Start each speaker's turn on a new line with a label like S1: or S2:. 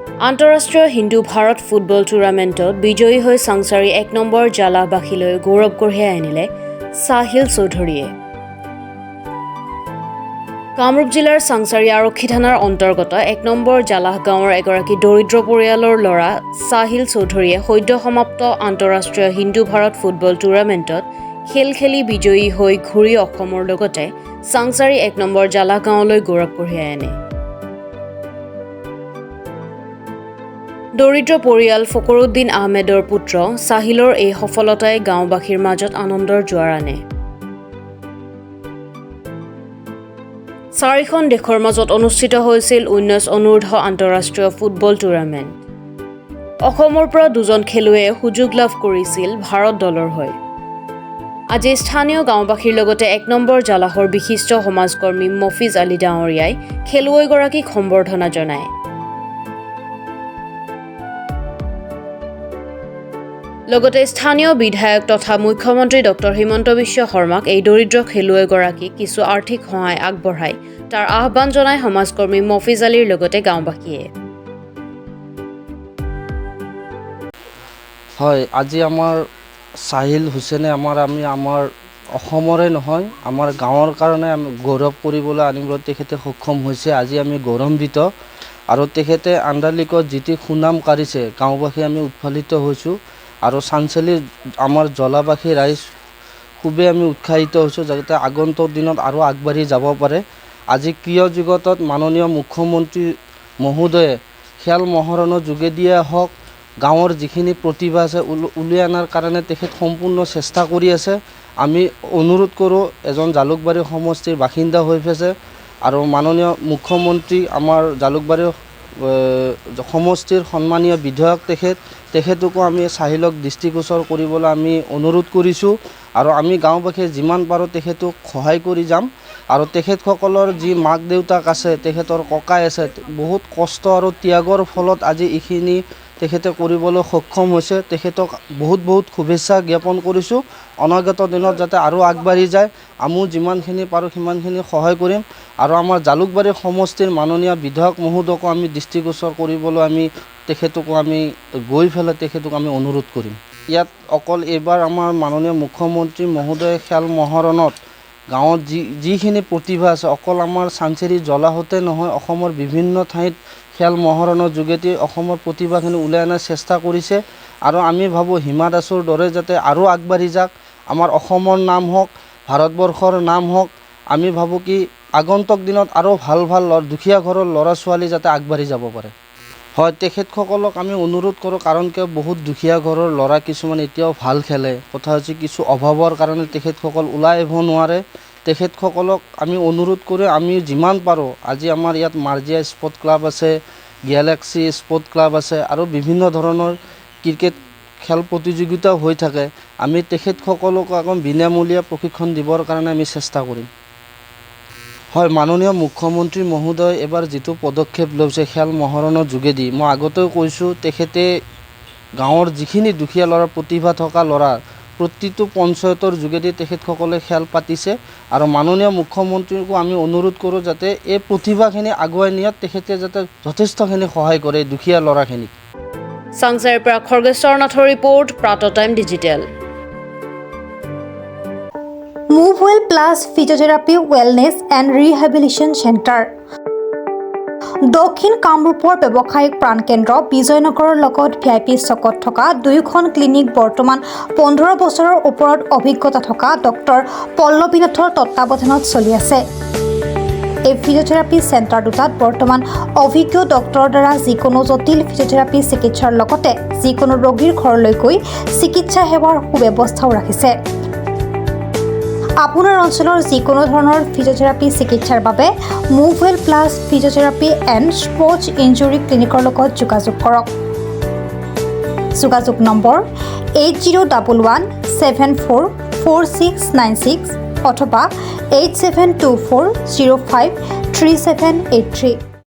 S1: আন্তঃৰাষ্ট্ৰীয় হিন্দু ভাৰত ফুটবল টুৰ্ণামেণ্টত বিজয়ী হৈ চাংচাৰী ১ নম্বৰ জালাহবাসীলৈ গৌৰৱ কঢ়িয়াই আনিলে সাহিল চৌধুৰীয়ে। কামৰূপ জিলাৰ চাংচাৰী আৰক্ষী থানাৰ অন্তৰ্গত ১ নম্বৰ জালাহ গাঁৱৰ এগৰাকী দৰিদ্ৰ পৰিয়ালৰ ল'ৰা সাহিল চৌধুৰীয়ে সদ্য সমাপ্ত আন্তঃৰাষ্ট্ৰীয় হিন্দু ভাৰত ফুটবল টুৰ্ণামেণ্টত খেল খেলি বিজয়ী হৈ ঘূৰি অসমৰ লগতে চাংচাৰী ১ নম্বৰ জালাহ গাঁৱলৈ গৌৰৱ কঢ়িয়াই আনে। দৰিদ্ৰ পৰিয়াল ফকৰুদ্দিন আহমেদৰ পুত্ৰ সাহিলৰ এই সফলতাই গাঁওবাসীৰ মাজত আনন্দৰ জোৱাৰ আনে। ৪খন দেশৰ মাজত অনুষ্ঠিত হৈছিল ১৯ অনূৰ্ধ্ব আন্তঃৰাষ্ট্ৰীয় ফুটবল টুৰ্ণামেণ্ট। অসমৰ পৰা ২জন খেলুৱৈয়ে সুযোগ লাভ কৰিছিল ভাৰত দলৰ হৈ। আজি স্থানীয় গাঁওবাসীৰ লগতে ১ নম্বৰ জালাহৰ বিশিষ্ট সমাজকৰ্মী মফিজ আলী ডাঙৰীয়াই খেলুৱৈগৰাকীক সম্বৰ্ধনা জনায়। লগতে স্থানীয় বিধায়ক তথা মুখ্যমন্ত্ৰী ডক্টৰ হিমন্ত বিশ্ব শৰ্মাক এই দৰিদ্ৰ খেলুৱৈগৰাকীক কিছু আৰ্থিক সহায় আগবঢ়াই তাৰ আহ্বান জনায় সমাজকৰ্মী মফিজ আলীৰ লগতে গাঁওবাসীয়ে।
S2: হয়, আজি আমাৰ সাহিল হুছেইনে আমাৰ অসমৰে নহয়, আমাৰ গাঁৱৰ কাৰণে আমি গৌৰৱ কৰিবলৈ আনিবলৈ তেখেতে সক্ষম হৈছে। আজি আমি গৌৰৱান্বিত আৰু তেখেতে আণ্ডাৰ লীগত যিটি সুনাম কাঢ়িছে, গাঁওবাসী আমি উৎফুল্লিত হৈছোঁ আৰু চাংচাৰী আমাৰ জলাবাসী ৰাইজ খুবেই আমি উৎসাহিত হৈছোঁ যাতে আগন্তুক দিনত আৰু আগবাঢ়ি যাব পাৰে। আজি ক্ৰীড়া জগতত মাননীয় মুখ্যমন্ত্ৰী মহোদয়ে খেল মহাৰণৰ যোগেদিয়ে হওক গাঁৱৰ যিখিনি প্ৰতিভা আছে উলিয়াই অনাৰ কাৰণে তেখেত সম্পূৰ্ণ চেষ্টা কৰি আছে। আমি অনুৰোধ কৰোঁ এজন জালুকবাৰী সমষ্টিৰ বাসিন্দা হৈ আছে আৰু মাননীয় মুখ্যমন্ত্ৰী আমাৰ জালুকবাৰী সমষ্টিৰ সন্মানীয় বিধায়ক তেখেতকো আমি সাহিলক দৃষ্টিগোচৰ কৰিবলৈ আমি অনুৰোধ কৰিছোঁ আৰু আমি গাঁওবাসীয়ে যিমান পাৰোঁ তেখেতক সহায় কৰি যাম। আৰু তেখেতসকলৰ যি মাক দেউতাক আছে, তেখেতৰ ককাই আছে, বহুত কষ্ট আৰু ত্যাগৰ ফলত আজি এইখিনি তেখেতে কৰিবলৈ সক্ষম হৈছে। তেখেতক বহুত শুভেচ্ছা জ্ঞাপন কৰিছোঁ। অনাগত দিনত যাতে আৰু আগবাঢ়ি যায়, আমিও যিমানখিনি পাৰোঁ সিমানখিনি সহায় কৰিম আৰু আমাৰ জালুকবাৰী সমষ্টিৰ মাননীয় বিধায়ক মহোদয়কো আমি দৃষ্টিগোচৰ কৰিবলৈ আমি তেখেতকো আমি গৈ পেলাই তেখেতক আমি অনুৰোধ কৰিম। ইয়াত অকল এইবাৰ আমাৰ মাননীয় মুখ্যমন্ত্ৰী মহোদয়ে খেল মহাৰণত গাঁৱত যিখিনি প্ৰতিভা আছে অকল আমাৰ চাংচাৰী জলাহতে নহয়, অসমৰ বিভিন্ন ঠাইত খেল মহাৰণৰ যোগেদি অসমৰ প্ৰতিভাখিনি ওলাই অনাৰ চেষ্টা কৰিছে আৰু আমি ভাবোঁ হিমা দাসৰ দৰে যাতে আৰু আগবাঢ়ি যাওক, আমাৰ অসমৰ নাম হওক, ভাৰতবৰ্ষৰ নাম হওক। আমি ভাবোঁ কি আগন্তুক দিনত আৰু ভাল দুখীয়া ঘৰৰ ল'ৰা ছোৱালী যাতে আগবাঢ়ি যাব পাৰে। হয়, তেখেতসকলক আমি অনুৰোধ কৰোঁ কাৰণ কিয় বহুত দুখীয়া ঘৰৰ ল'ৰা কিছুমান এতিয়াও ভাল খেলে। কথা হৈছে কিছু অভাৱৰ কাৰণে তেখেতসকল ওলাই আহিব নোৱাৰে। তেখেতসকলক আমি অনুৰোধ কৰি আমি যিমান পাৰোঁ, আজি আমাৰ ইয়াত মাৰ্জিয়া স্পৰ্ট ক্লাব আছে, গেলেক্সি স্পৰ্ট ক্লাব আছে আৰু বিভিন্ন ধৰণৰ ক্ৰিকেট খেল প্ৰতিযোগিতাও হৈ থাকে। আমি তেখেতসকলক আকৌ বিনামূলীয়া প্ৰশিক্ষণ দিবৰ কাৰণে আমি চেষ্টা কৰিম। হয়, মাননীয় মুখ্যমন্ত্ৰী মহোদয় এবাৰ যিটো পদক্ষেপ লৈছে খেল মহাৰণৰ যোগেদি, মই আগতেও কৈছোঁ তেখেতে গাঁৱৰ যিখিনি দুখীয়া ল'ৰা প্ৰতিভা থকা ল'ৰা প্ৰতিটো পঞ্চায়তৰ যোগেদি তেখেতসকলে খেল পাতিছে আৰু মাননীয় মুখ্যমন্ত্ৰীকো আমি অনুৰোধ কৰোঁ যাতে এই প্ৰতিভাখিনি আগুৱাই নিয়াত তেখেতে যাতে যথেষ্টখিনি সহায় কৰে দুখীয়া ল'ৰাখিনিক।
S1: চাংচাৰীৰ পৰা খৰ্গেশ্বৰ নাথৰ ৰিপৰ্ট, প্ৰাত time digital.
S3: Movewell Plus physiotherapy wellness and rehabilitation centre, দক্ষিণ কামৰূপৰ ব্যৱসায়িক প্ৰাণকেন্দ্ৰ বিজয়নগৰৰ লগত VIP চকত থকা 2খন ক্লিনিক বৰ্তমান 15 বছৰৰ ওপৰত অভিজ্ঞতা থকা ডক্টৰ পল্লৱী নাথৰ তত্বাৱধানত চলি আছে। এই ফিজিঅ'থেৰাপি চেণ্টাৰ দুটাত বৰ্তমান অভিজ্ঞ ডক্টৰৰ দ্বাৰা যিকোনো জটিল ফিজিঅ'থেৰাপি চিকিৎসাৰ লগতে যিকোনো ৰোগীৰ ঘৰলৈ গৈ চিকিৎসা সেৱাৰ সুব্যৱস্থাও ৰাখিছে। আপোনাৰ অঞ্চলৰ যিকোনো ধৰণৰ ফিজিঅ'থেৰাপি চিকিৎসাৰ বাবে Movewell Plus physiotherapy and sports injury ক্লিনিকৰ লগত যোগাযোগ কৰক। যোগাযোগ নম্বৰ 8011744696 অথবা 8724053783।